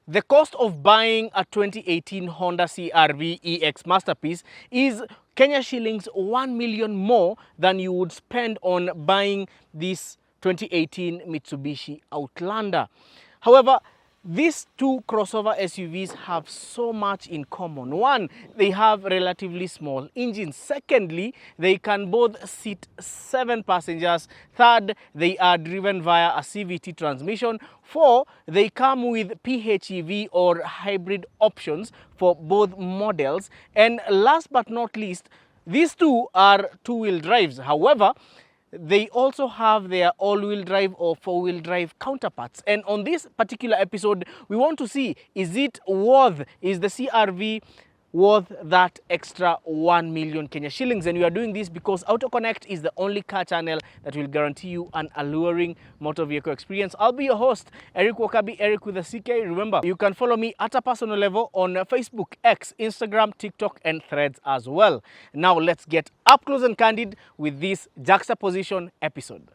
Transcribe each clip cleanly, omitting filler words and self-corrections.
The cost of buying a 2018 Honda CRV EX Masterpiece is Kenya shillings 1 million more than you would spend on buying this 2018 Mitsubishi Outlander. However, these two crossover SUVs have so much in common. One, they have relatively small engines. Secondly, they can both seat 7 passengers. Third, they are driven via a CVT transmission. 4, they come with PHEV or hybrid options for both models. And last but not least, these two are two-wheel drives. However, they also have their all-wheel drive or four-wheel drive counterparts. And on this particular episode, we want to see, is the CRV worth that extra 1 million Kenya shillings? And we are doing this because Autokonnekt is the only car channel that will guarantee you an alluring motor vehicle experience. I'll be your host, Eric Wakabi, Eric with a CK. Remember, you can follow me at a personal level on Facebook, X, Instagram, TikTok, and Threads as well. Now let's get up close and candid with this juxtaposition episode.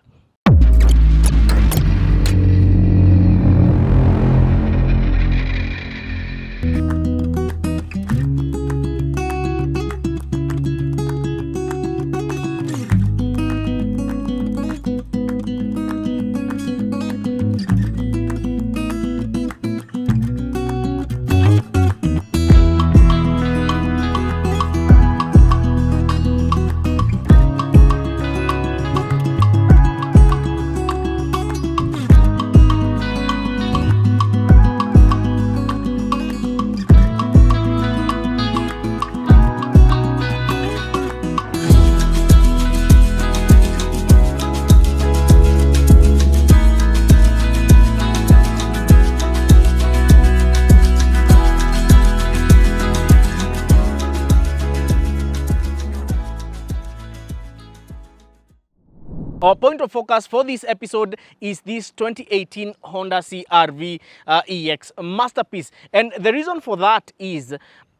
Our point of focus for this episode is this 2018 Honda CRV EX Masterpiece. And the reason for that is,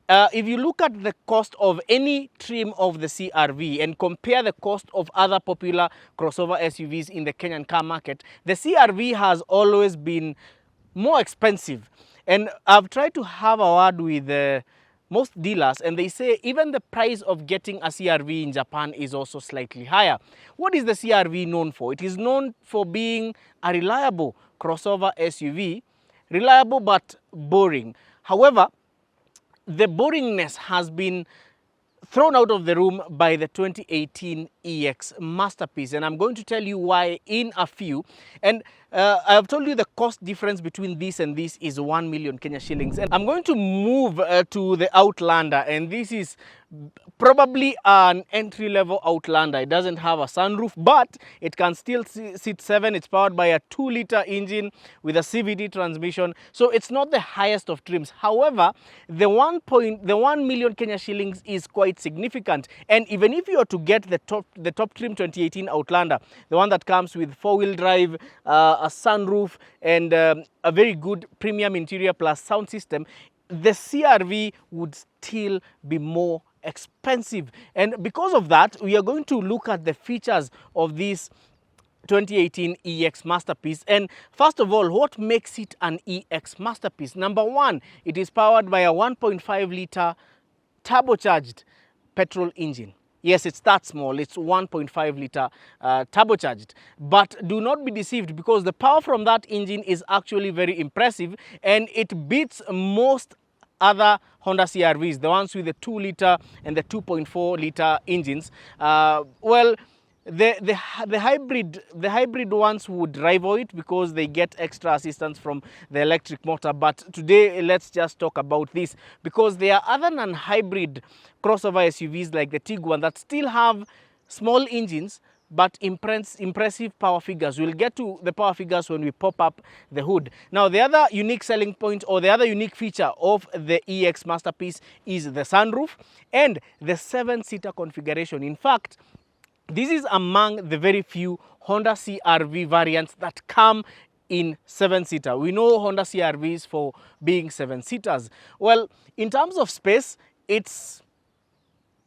if you look at the cost of any trim of the CRV and compare the cost of other popular crossover SUVs in the Kenyan car market, the CRV has always been more expensive. And I've tried to have a word with most dealers, and they say even the price of getting a CRV in Japan is also slightly higher. What is the CRV known for? It is known for being a reliable crossover SUV, reliable but boring. However, the boringness has been thrown out of the room by the 2018 EX Masterpiece, and I'm going to tell you why in a few. And I've told you the cost difference between this and this is 1 million Kenya shillings. And I'm going to move to the Outlander, and this is probably an entry-level Outlander. It doesn't have a sunroof, but it can still seat 7. It's powered by a 2-liter engine with a CVT transmission, so it's not the highest of trims. However, the 1 million Kenya shillings is quite significant. And even if you are to get the top trim 2018 Outlander, the one that comes with 4-wheel drive, a sunroof, and a very good premium interior plus sound system, the CRV would still be more expensive. And because of that, we are going to look at the features of this 2018 EX Masterpiece. And first of all, what makes it an EX Masterpiece? Number one, it is powered by a 1.5-liter turbocharged petrol engine. Yes, it's that small. It's 1.5-liter turbocharged. But do not be deceived, because the power from that engine is actually very impressive, and it beats most other Honda CRVs, the ones with the 2-liter and the 2.4-liter engines. The hybrid ones would rival it because they get extra assistance from the electric motor. But today, let's just talk about this, because there are other non-hybrid crossover SUVs like the Tiguan that still have small engines but impressive power figures. We'll get to the power figures when we pop up the hood. Now, the other unique selling point, or the other unique feature of the EX Masterpiece, is the sunroof and the 7-seater configuration. In fact, this is among the very few Honda CRV variants that come in 7-seater. We know Honda CRVs for being 7-seaters. Well, in terms of space, it's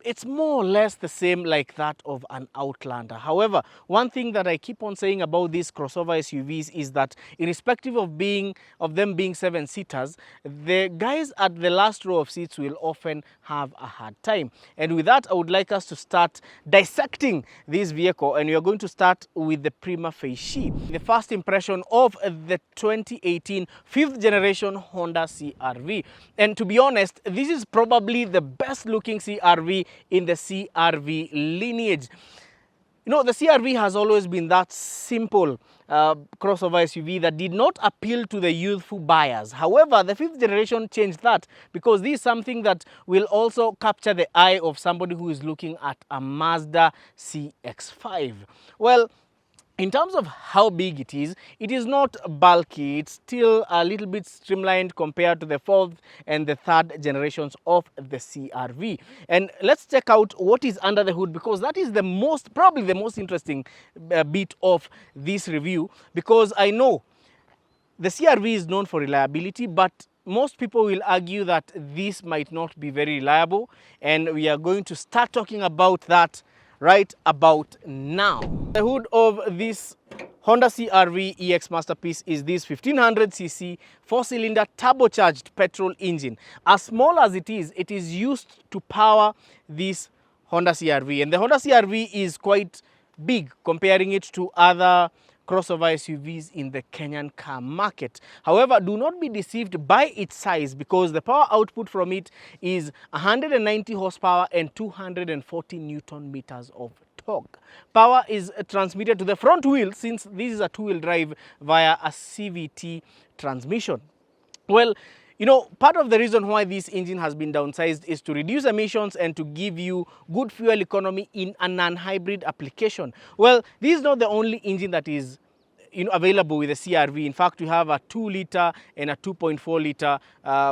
it's more or less the same like that of an Outlander. However, one thing that I keep on saying about these crossover SUVs is that irrespective of them being 7-seaters, the guys at the last row of seats will often have a hard time. And with that, I would like us to start dissecting this vehicle, and we are going to start with the prima facie, the first impression of the 2018 5th generation Honda CRV. And to be honest, this is probably the best looking CRV in the CRV lineage. You know, the CRV has always been that simple crossover SUV that did not appeal to the youthful buyers. However, the 5th generation changed that, because this is something that will also capture the eye of somebody who is looking at a Mazda CX-5. Well, in terms of how big it is not bulky. It's still a little bit streamlined compared to the 4th and the 3rd generations of the CRV. And let's check out what is under the hood, because that is probably the most interesting bit of this review, because I know the CRV is known for reliability, but most people will argue that this might not be very reliable, and we are going to start talking about that right about now. The hood of this Honda CRV EX masterpiece is this 1500cc 4-cylinder turbocharged petrol engine. As small as it is used to power this Honda CRV, and the Honda CRV is quite big comparing it to other crossover SUVs in the Kenyan car market. However, do not be deceived by its size, because the power output from it is 190 horsepower and 240 Newton meters of torque. Power is transmitted to the front wheel, since this is a two-wheel drive, via a CVT transmission. Well, you know, part of the reason why this engine has been downsized is to reduce emissions and to give you good fuel economy in a non-hybrid application. Well, this is not the only engine that is available with the CRV. In fact, we have a 2-liter and a 2.4-liter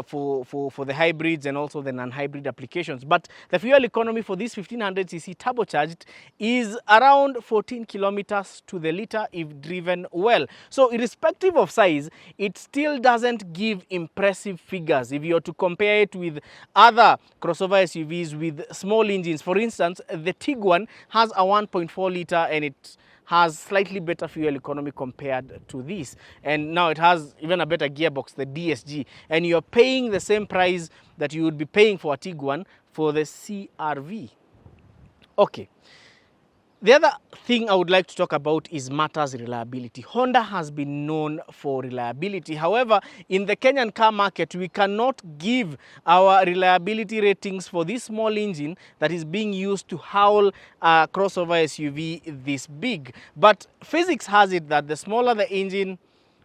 for the hybrids and also the non-hybrid applications. But the fuel economy for this 1500cc turbocharged is around 14 kilometers to the liter if driven well. So irrespective of size, it still doesn't give impressive figures if you are to compare it with other crossover SUVs with small engines. For instance, the Tiguan has a 1.4-liter and it has slightly better fuel economy compared to this, and now it has even a better gearbox, the DSG, and you're paying the same price that you would be paying for a Tiguan for the CRV. Okay. The other thing I would like to talk about is matters reliability. Honda has been known for reliability. However, in the Kenyan car market, we cannot give our reliability ratings for this small engine that is being used to haul a crossover SUV this big. But physics has it that the smaller the engine,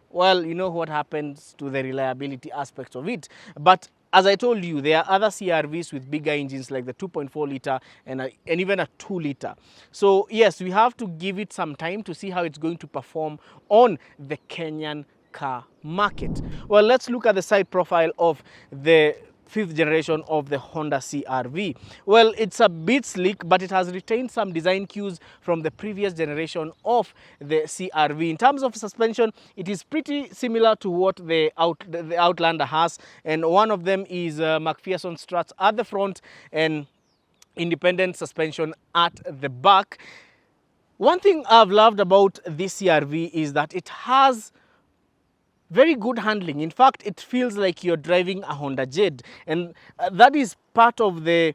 well, you know what happens to the reliability aspects of it. But as I told you, there are other CRVs with bigger engines like the 2.4-liter and even a 2-liter. So yes, we have to give it some time to see how it's going to perform on the Kenyan car market. Well, let's look at the side profile of the 5th generation of the Honda CRV. Well, it's a bit sleek, but it has retained some design cues from the previous generation of the CRV. In terms of suspension, it is pretty similar to what the Outlander has, and one of them is McPherson struts at the front and independent suspension at the back. One thing I've loved about this CRV is that it has very good handling. In fact, it feels like you're driving a Honda Jade, and that is part of the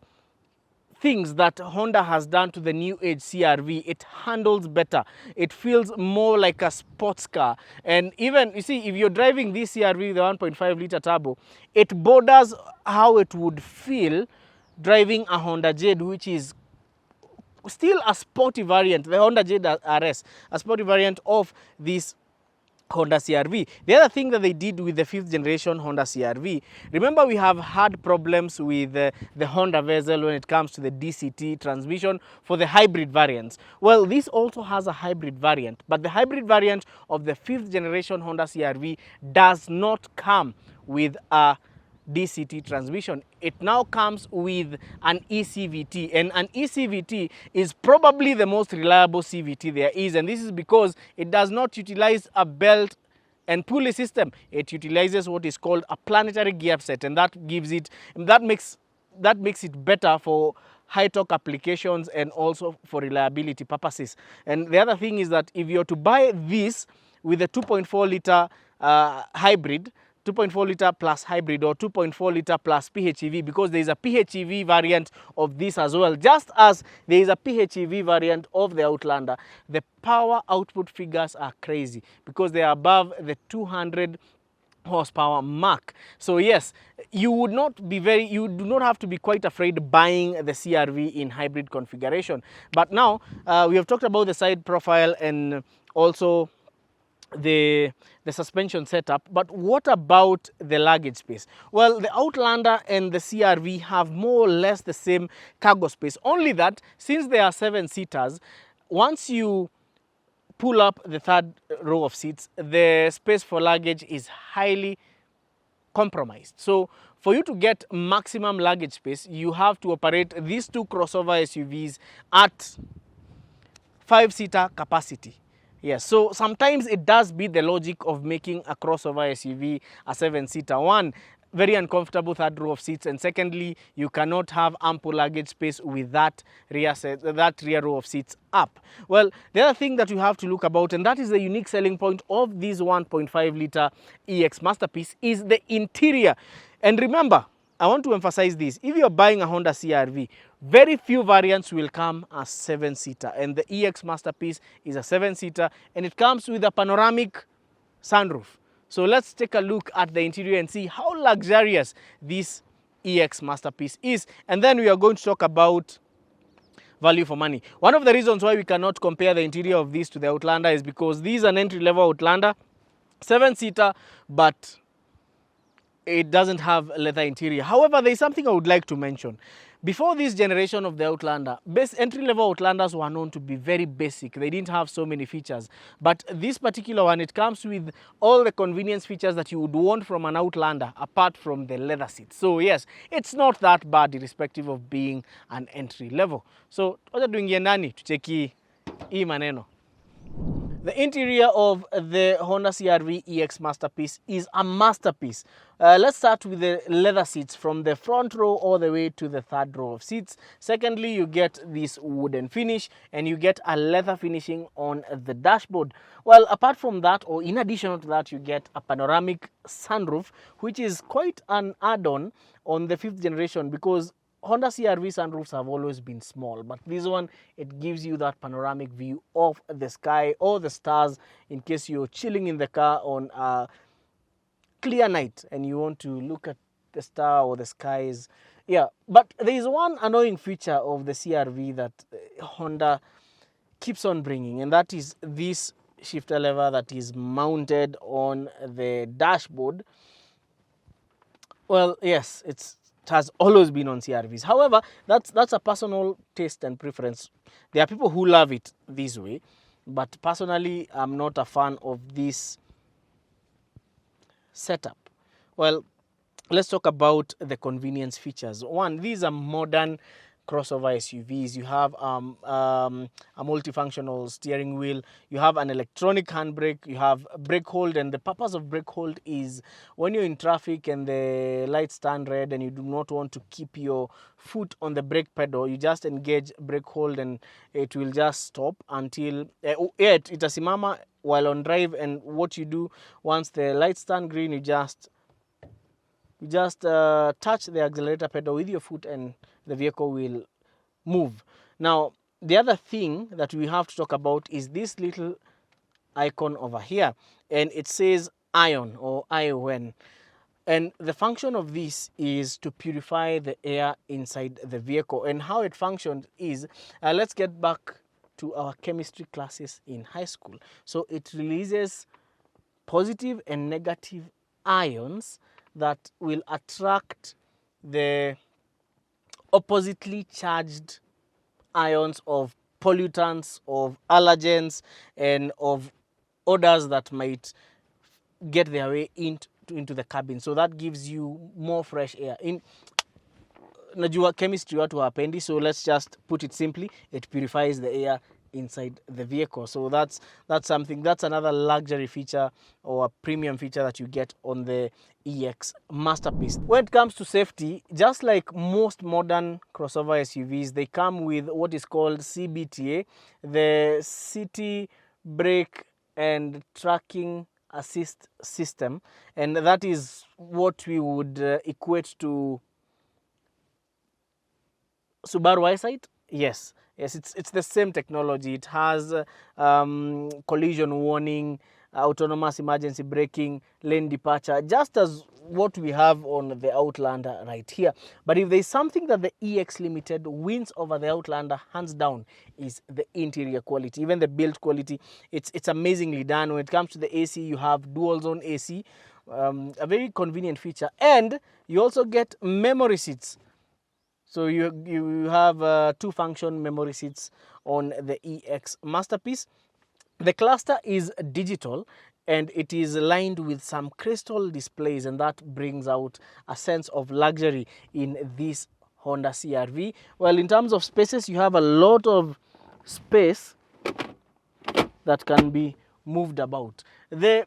things that Honda has done to the new age CRV. It handles better. It feels more like a sports car. And even, you see, if you're driving this CRV, the 1.5-liter turbo, it borders how it would feel driving a Honda Jade, which is still a sporty variant, the Honda Jade RS, a sporty variant of this Honda CRV. The other thing that they did with the 5th generation Honda CRV, remember we have had problems with the Honda Vezel when it comes to the DCT transmission for the hybrid variants. Well, this also has a hybrid variant, but the hybrid variant of the 5th generation Honda CRV does not come with a DCT transmission. It now comes with an eCVT, and an eCVT is probably the most reliable CVT there is, and this is because it does not utilize a belt and pulley system. It utilizes what is called a planetary gear set, and that makes it better for high torque applications and also for reliability purposes. And the other thing is that if you're to buy this with a 2.4 liter hybrid, 2.4 liter plus hybrid or 2.4 liter plus PHEV, because there is a PHEV variant of this as well, just as there is a PHEV variant of the Outlander. The power output figures are crazy because they are above the 200 horsepower mark. So yes, you do not have to be quite afraid buying the CRV in hybrid configuration. But now we have talked about the side profile and also the suspension setup, but what about the luggage space? Well, the Outlander and the CRV have more or less the same cargo space, only that since they are 7-seaters, once you pull up the third row of seats, the space for luggage is highly compromised. So for you to get maximum luggage space, you have to operate these two crossover SUVs at 5-seater capacity. Yes, so sometimes it does beat the logic of making a crossover SUV a 7-seater. One, very uncomfortable third row of seats, and secondly, you cannot have ample luggage space with that rear row of seats up. Well, the other thing that you have to look about, and that is the unique selling point of this 1.5 liter EX Masterpiece, is the interior. And remember, I want to emphasize this: if you're buying a Honda CRV, very few variants will come as 7-seater, and the EX Masterpiece is a 7-seater, and it comes with a panoramic sunroof. So let's take a look at the interior and see how luxurious this EX Masterpiece is, and then we are going to talk about value for money. One of the reasons why we cannot compare the interior of this to the Outlander is because this is an entry-level Outlander, 7-seater, but it doesn't have leather interior. However, there is something I would like to mention. Before this generation of the Outlander, entry-level Outlanders were known to be very basic. They didn't have so many features. But this particular one, it comes with all the convenience features that you would want from an Outlander, apart from the leather seats. So yes, it's not that bad, irrespective of being an entry-level. So, wacha tuingie ndani tucheki hii maneno. The interior of the Honda CRV EX Masterpiece is a masterpiece. Let's start with the leather seats from the front row all the way to the third row of seats. Secondly, you get this wooden finish and you get a leather finishing on the dashboard. Well, apart from that, or in addition to that, you get a panoramic sunroof, which is quite an add-on on the 5th generation, because Honda CRV sunroofs have always been small, but this one, it gives you that panoramic view of the sky or the stars in case you're chilling in the car on a clear night and you want to look at the star or the skies. Yeah, but there is one annoying feature of the CRV that Honda keeps on bringing, and that is this shifter lever that is mounted on the dashboard. Well, yes, it has always been on CRVs. However, that's a personal taste and preference. There are people who love it this way, but personally, I'm not a fan of this setup. Well, let's talk about the convenience features. One, these are modern crossover SUVs. You have a multifunctional steering wheel, you have an electronic handbrake, you have brake hold, and the purpose of brake hold is when you're in traffic and the lights turn red and you do not want to keep your foot on the brake pedal, you just engage brake hold and it will just stop until itasimama while on drive. And what you do once the lights turn green, you just touch the accelerator pedal with your foot and the vehicle will move. Now, the other thing that we have to talk about is this little icon over here, and it says ion or ION. And the function of this is to purify the air inside the vehicle. And how it functions is, let's get back to our chemistry classes in high school. So it releases positive and negative ions that will attract the oppositely charged ions of pollutants, of allergens, and of odors that might get their way into the cabin. So that gives you more fresh air. Najua chemistry watu hawapendi, so let's just put it simply, it purifies the air inside the vehicle. So that's another luxury feature or a premium feature that you get on the EX Masterpiece. When it comes to safety, just like most modern crossover SUVs, they come with what is called CBTA, the City Brake and Tracking Assist System, and that is what we would equate to Subaru eyesight. Yes, it's the same technology. It has collision warning, autonomous emergency braking, lane departure, just as what we have on the Outlander right here. But if there's something that the EX Limited wins over the Outlander hands down, is the interior quality, even the build quality. It's amazingly done. When it comes to the AC, you have dual zone AC, a very convenient feature, and you also get memory seats. So you have two function memory seats on the EX Masterpiece. The cluster is digital and it is lined with some crystal displays, and that brings out a sense of luxury in this Honda CR-V. Well, in terms of spaces, you have a lot of space that can be moved about. The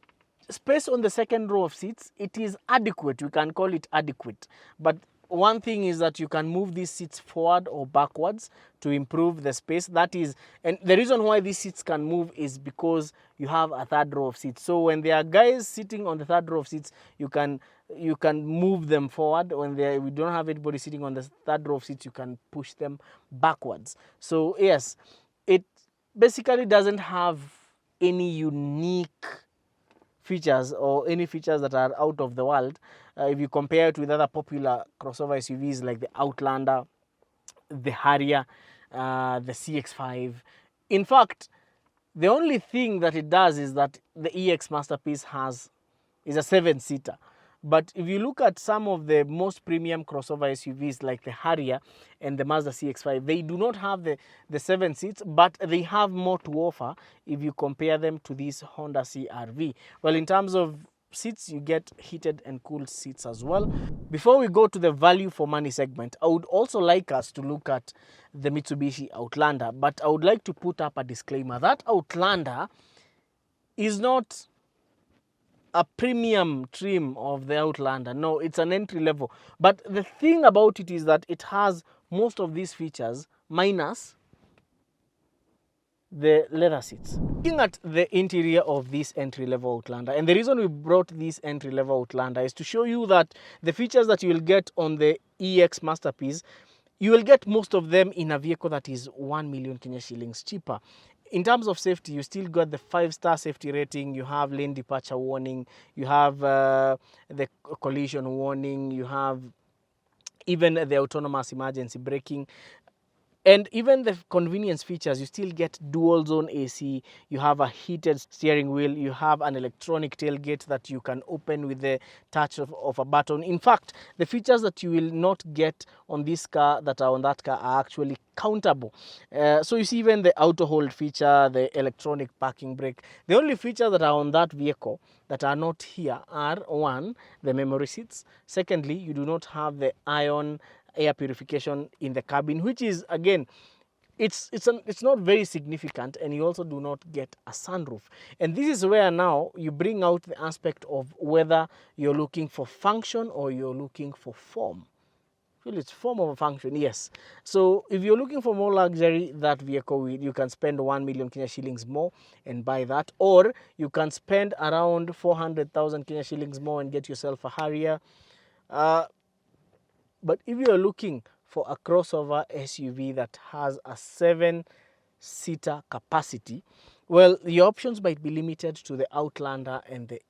space on the second row of seats, it is adequate. We can call it adequate. But one thing is that you can move these seats forward or backwards to improve the space. That is, and the reason why these seats can move is because you have a third row of seats. So when there are guys sitting on the third row of seats, you can move them forward. When we don't have anybody sitting on the third row of seats, you can push them backwards. So yes, it basically doesn't have any unique features or any features that are out of the world if you compare it with other popular crossover SUVs like the Outlander, the Harrier, the CX-5. In fact, the only thing that it does is that the EX Masterpiece is a 7-seater. But if you look at some of the most premium crossover SUVs like the Harrier and the Mazda CX-5, they do not have the 7 seats, but they have more to offer if you compare them to this Honda CR-V. Well, in terms of seats, you get heated and cooled seats as well. Before we go to the value for money segment, I would also like us to look at the Mitsubishi Outlander, but I would like to put up a disclaimer. That Outlander is not a premium trim of the Outlander. No, it's an entry level. But the thing about it is that it has most of these features minus the leather seats. Looking at the interior of this entry-level Outlander, and the reason we brought this entry-level Outlander is to show you that the features that you will get on the EX Masterpiece, you will get most of them in a vehicle that is 1 million Kenya shillings cheaper. In terms of safety, you still got the 5-star safety rating, you have lane departure warning, you have the collision warning, you have even the autonomous emergency braking. And even the convenience features, you still get dual zone AC, you have a heated steering wheel, you have an electronic tailgate that you can open with the touch of a button. In fact, the features that you will not get on this car that are on that car are actually countable. So you see even the auto hold feature, the electronic parking brake. The only features that are on that vehicle that are not here are, one, the memory seats. Secondly, you do not have the ion air purification in the cabin, which is, again, it's not very significant, and you also do not get a sunroof. And this is where now you bring out the aspect of whether you're looking for function or you're looking for form. Well, it's form over function, yes. So if you're looking for more luxury, that vehicle, you can spend 1 million Kenya shillings more and buy that, or you can spend around 400,000 Kenya shillings more and get yourself a Harrier. But if you are looking for a crossover SUV that has a 7-seater capacity, well, the options might be limited to the Outlander and the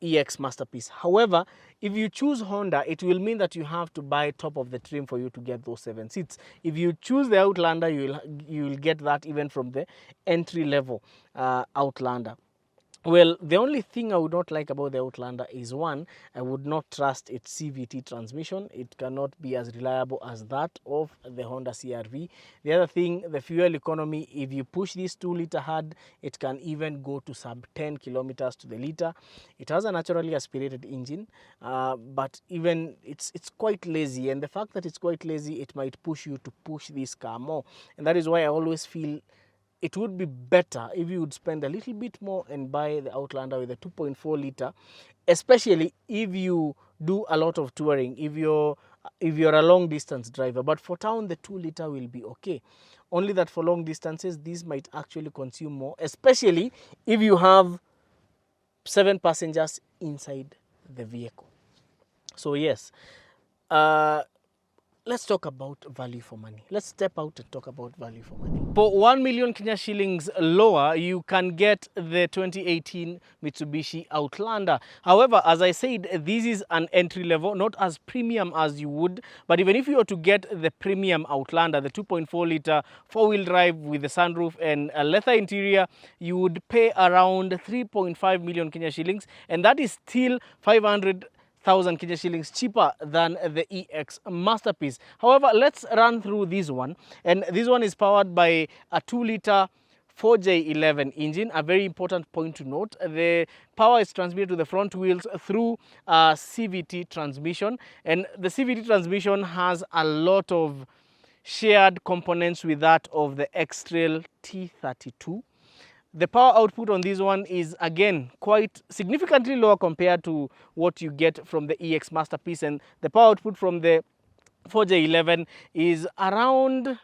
EX Masterpiece. However, if you choose Honda, it will mean that you have to buy top of the trim for you to get those 7 seats. If you choose the Outlander, you will get that even from the entry level Outlander. Well, the only thing I would not like about the Outlander is, one, I would not trust its CVT transmission. It cannot be as reliable as that of the Honda CRV. The other thing, the fuel economy, if you push this 2-liter hard, it can even go to sub 10 kilometers to the liter. It has a naturally aspirated engine, but even it's quite lazy. And the fact that it's quite lazy, it might push you to push this car more. And that is why I always feel it would be better if you would spend a little bit more and buy the Outlander with a 2.4 liter, especially if you do a lot of touring, if you're a long distance driver. But for town, the 2-liter will be okay. Only that for long distances, these might actually consume more, especially if you have 7 passengers inside the vehicle. So yes, let's talk about value for money. Let's step out and talk about value for money. For 1 million Kenya shillings lower, you can get the 2018 Mitsubishi Outlander. However, as I said, this is an entry level, not as premium as you would. But even if you were to get the premium Outlander, the 2.4 liter 4-wheel drive with the sunroof and a leather interior, you would pay around 3.5 million Kenya shillings. And that is still 500,000 Kenya shillings cheaper than the EX Masterpiece. However, let's run through this one. And this one is powered by a 2-liter 4J11 engine. A very important point to note, the power is transmitted to the front wheels through a CVT transmission. And the CVT transmission has a lot of shared components with that of the X-Trail T32. The power output on this one is, again, quite significantly lower compared to what you get from the EX Masterpiece. And the power output from the 4J11 is around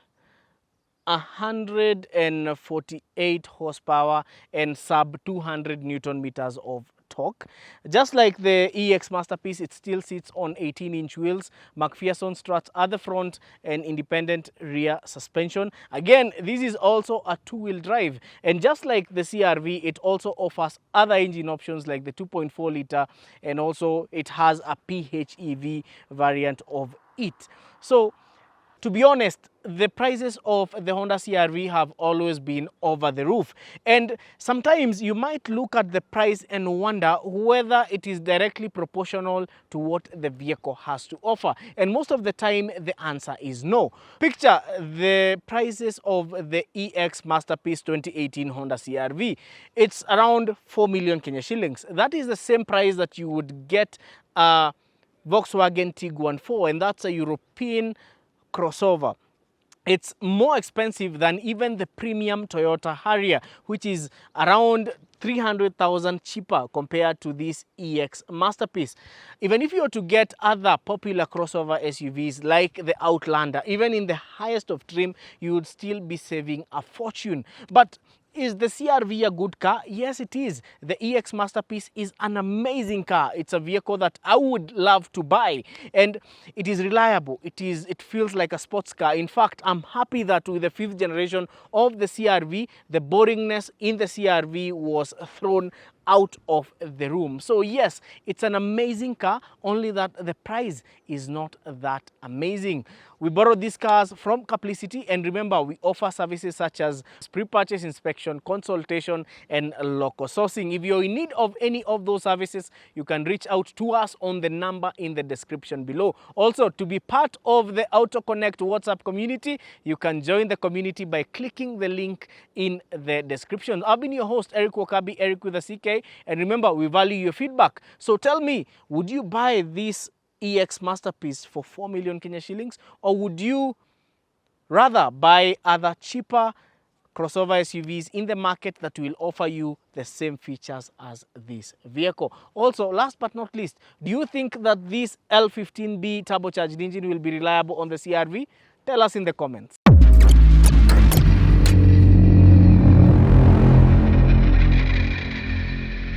148 horsepower and sub 200 Newton meters of torque. Just like the EX Masterpiece, it still sits on 18-inch wheels, McPherson struts at the front, and independent rear suspension. Again, this is also a 2-wheel drive. And just like the CRV, it also offers other engine options like the 2.4 liter, and also it has a PHEV variant of it. So, to be honest, the prices of the Honda CRV have always been over the roof. And sometimes you might look at the price and wonder whether it is directly proportional to what the vehicle has to offer. And most of the time, the answer is no. Picture the prices of the EX Masterpiece 2018 Honda CRV. It's around 4 million Kenya shillings. That is the same price that you would get a Volkswagen Tiguan 4, and that's a European crossover. It's more expensive than even the premium Toyota Harrier, which is around 300,000 cheaper compared to this EX Masterpiece. Even if you were to get other popular crossover SUVs like the Outlander, even in the highest of trim, you would still be saving a fortune. But is the CRV a good car? Yes, it is. The EX Masterpiece is an amazing car. It's a vehicle that I would love to buy, and it is reliable. It feels like a sports car. In fact, I'm happy that with the 5th generation of the CRV, the boringness in the CRV was thrown out of the room. So yes, it's an amazing car, only that the price is not that amazing. We borrowed these cars from Caplicity, and remember, we offer services such as pre-purchase inspection, consultation, and local sourcing. If you're in need of any of those services, you can reach out to us on the number in the description below. Also, to be part of the Autokonnekt WhatsApp community, you can join the community by clicking the link in the description. I've been your host, Eric Wakabi, Eric with a CK, and remember, we value your feedback. So tell me, would you buy this EX Masterpiece for 4 million Kenya shillings, or would you rather buy other cheaper crossover SUVs in the market that will offer you the same features as this vehicle? Also, last but not least, do you think that this L15B turbocharged engine will be reliable on the CRV? Tell us in the comments.